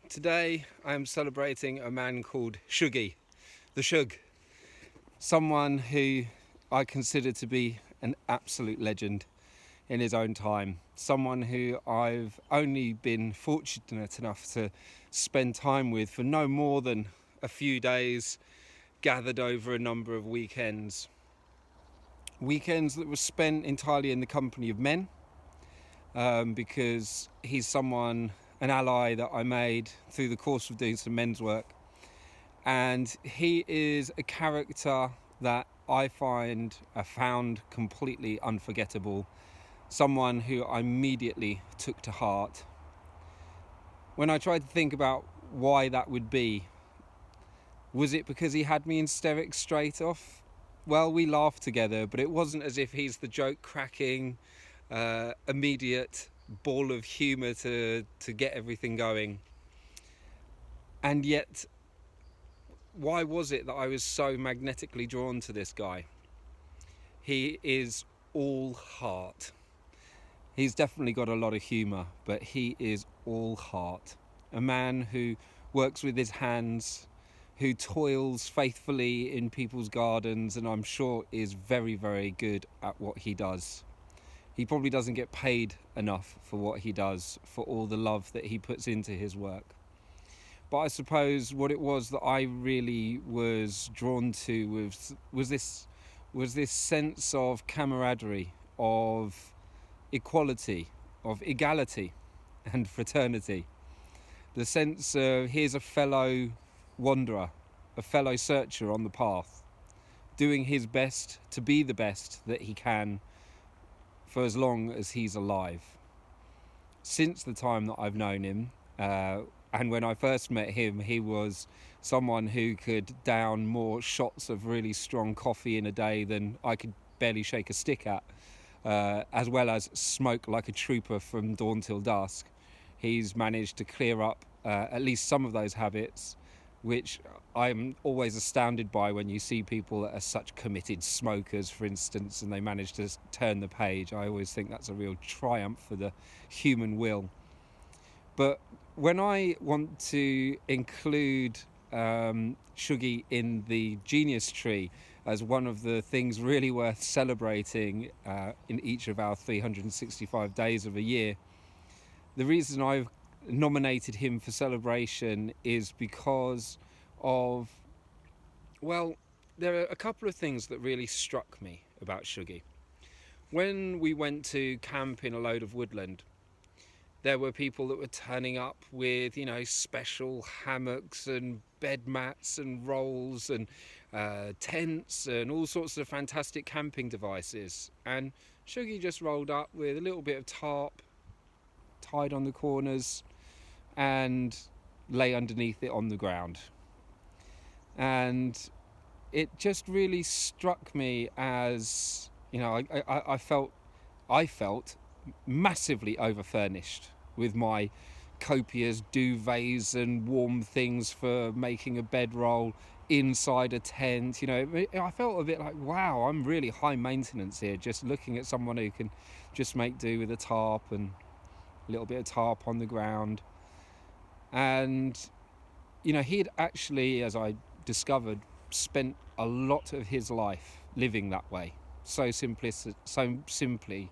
Today I am celebrating a man called Shughy, the Shug, someone who I consider to be an absolute legend in his own time, someone who I've only been fortunate enough to spend time with for no more than a few days, gathered over a number of weekends. Weekends that were spent entirely in the company of men, because he's someone, an ally that I made through the course of doing some men's work. And he is a character that I found completely unforgettable, someone who I immediately took to heart. When I tried to think about why that would be, was it because he had me in hysterics straight off? Well, we laughed together, but it wasn't as if he's the joke cracking, immediate ball of humour to get everything going. And yet, why was it that I was so magnetically drawn to this guy? He is all heart. He's definitely got a lot of humour, but he is all heart. A man who works with his hands, who toils faithfully in people's gardens, and I'm sure is very, very good at what he does. He probably doesn't get paid enough for what he does, for all the love that he puts into his work. But I suppose what it was that I really was drawn to was this sense of camaraderie, of equality, of equality and fraternity. The sense of here's a fellow wanderer, a fellow searcher on the path, doing his best to be the best that he can for as long as he's alive. Since the time that I've known him, and when I first met him, he was someone who could down more shots of really strong coffee in a day than I could barely shake a stick at, as well as smoke like a trooper from dawn till dusk. He's managed to clear up at least some of those habits, which I'm always astounded by when you see people that are such committed smokers, for instance, and they manage to turn the page. I always think that's a real triumph for the human will. But when I want to include Shughy in the genius tree as one of the things really worth celebrating in each of our 365 days of a year, the reason I've nominated him for celebration is because of, well, there are a couple of things that really struck me about Shughy. When we went to camp in a load of woodland, there were people that were turning up with, special hammocks and bed mats and rolls and tents and all sorts of fantastic camping devices. And Shughy just rolled up with a little bit of tarp tied on the corners and lay underneath it on the ground. And it just really struck me as, I felt massively overfurnished with my copious duvets and warm things for making a bedroll inside a tent. I felt a bit like, wow, I'm really high maintenance here, just looking at someone who can just make do with a tarp and a little bit of tarp on the ground. And he had actually, as I discovered, spent a lot of his life living that way, so simply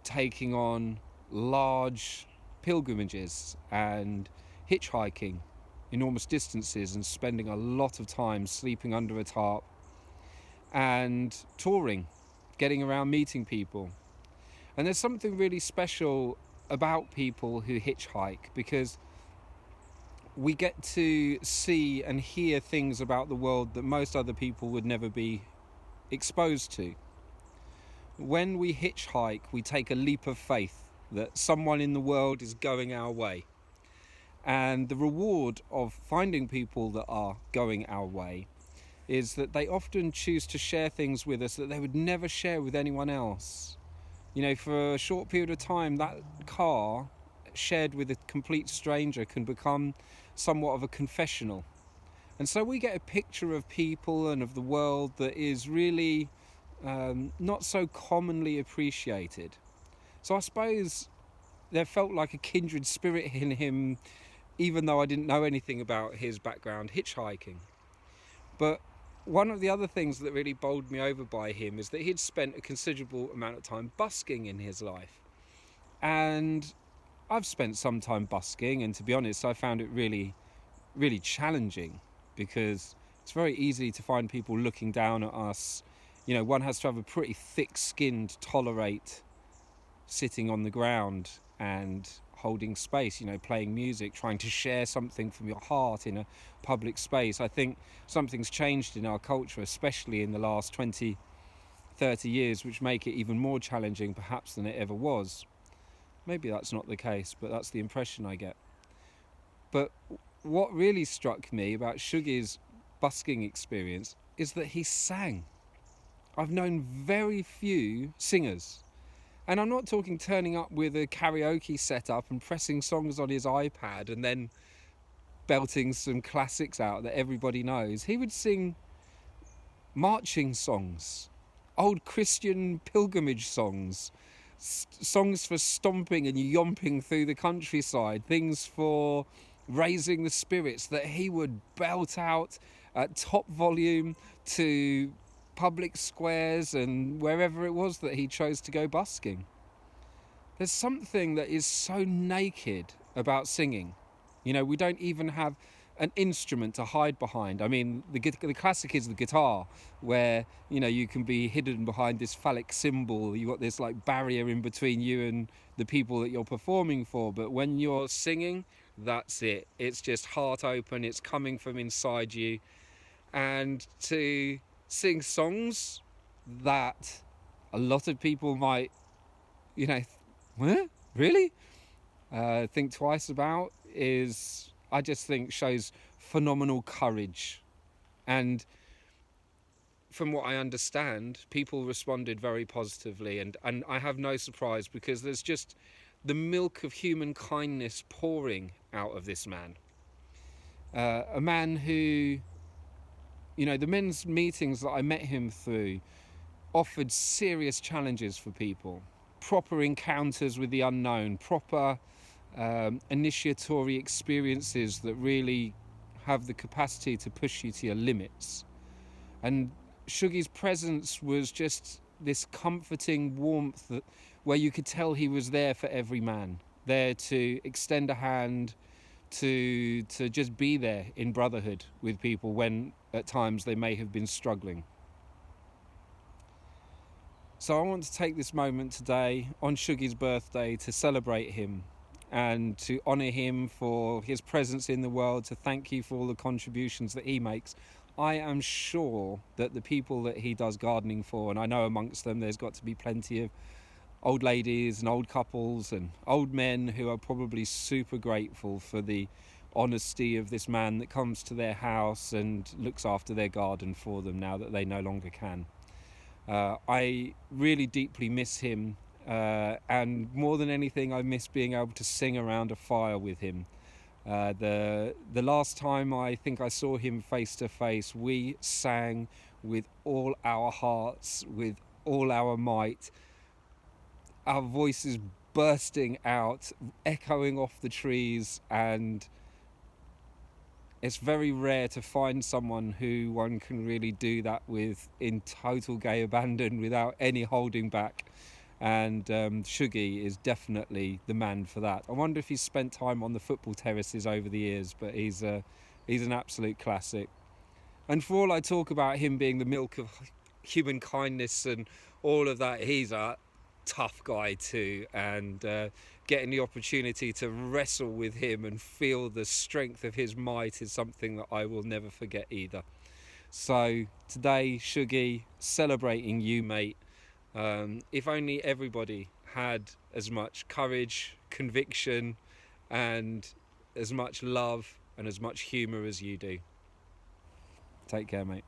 taking on large pilgrimages and hitchhiking enormous distances and spending a lot of time sleeping under a tarp and touring, getting around meeting people. And there's something really special about people who hitchhike, because we get to see and hear things about the world that most other people would never be exposed to. When we hitchhike, we take a leap of faith that someone in the world is going our way. And the reward of finding people that are going our way is that they often choose to share things with us that they would never share with anyone else. For a short period of time, that car shared with a complete stranger can become somewhat of a confessional. And so we get a picture of people and of the world that is really not so commonly appreciated. So I suppose there felt like a kindred spirit in him even though I didn't know anything about his background hitchhiking. But one of the other things that really bowled me over by him is that he'd spent a considerable amount of time busking in his life. And I've spent some time busking, and to be honest, I found it really, really challenging, because it's very easy to find people looking down at us. You know, one has to have a pretty thick skin to tolerate sitting on the ground and holding space, you know, playing music, trying to share something from your heart in a public space. I think something's changed in our culture, especially in the last 20, 30 years, which make it even more challenging perhaps than it ever was. Maybe that's not the case, but that's the impression I get. But what really struck me about Shughy's busking experience is that he sang. I've known very few singers. And I'm not talking turning up with a karaoke setup and pressing songs on his iPad and then belting some classics out that everybody knows. He would sing marching songs, old Christian pilgrimage songs, songs for stomping and yomping through the countryside, things for raising the spirits that he would belt out at top volume to public squares and wherever it was that he chose to go busking. There's something that is so naked about singing. You know, we don't even have an instrument to hide behind. I mean, the classic is the guitar, where, you know, you can be hidden behind this phallic symbol. You've got this like barrier in between you and the people that you're performing for. But when you're singing, that's it. It's just heart open. It's coming from inside you. And to sing songs that a lot of people might, you know, huh? Really? Think twice about is, I just think, shows phenomenal courage. And from what I understand, people responded very positively, and I have no surprise, because there's just the milk of human kindness pouring out of this man. A man who, you know, the men's meetings that I met him through offered serious challenges for people. Proper encounters with the unknown, proper initiatory experiences that really have the capacity to push you to your limits. And Shughy's presence was just this comforting warmth that, where you could tell he was there for every man, there to extend a hand, to just be there in brotherhood with people when at times they may have been struggling. So I want to take this moment today on Shughy's birthday to celebrate him and to honour him for his presence in the world, to thank you for all the contributions that he makes. I am sure that the people that he does gardening for, and I know amongst them there's got to be plenty of old ladies and old couples and old men who are probably super grateful for the honesty of this man that comes to their house and looks after their garden for them now that they no longer can. I really deeply miss him, and more than anything I miss being able to sing around a fire with him. The last time I think I saw him face to face, we sang with all our hearts, with all our might, our voices bursting out, echoing off the trees, and it's very rare to find someone who one can really do that with in total gay abandon without any holding back. And Shughy is definitely the man for that. I wonder if he's spent time on the football terraces over the years, but he's an absolute classic. And for all I talk about him being the milk of human kindness and all of that, he's a tough guy too, and getting the opportunity to wrestle with him and feel the strength of his might is something that I will never forget either. So today, Shughy, celebrating you, mate. If only everybody had as much courage, conviction, and as much love and as much humour as you do. Take care, mate.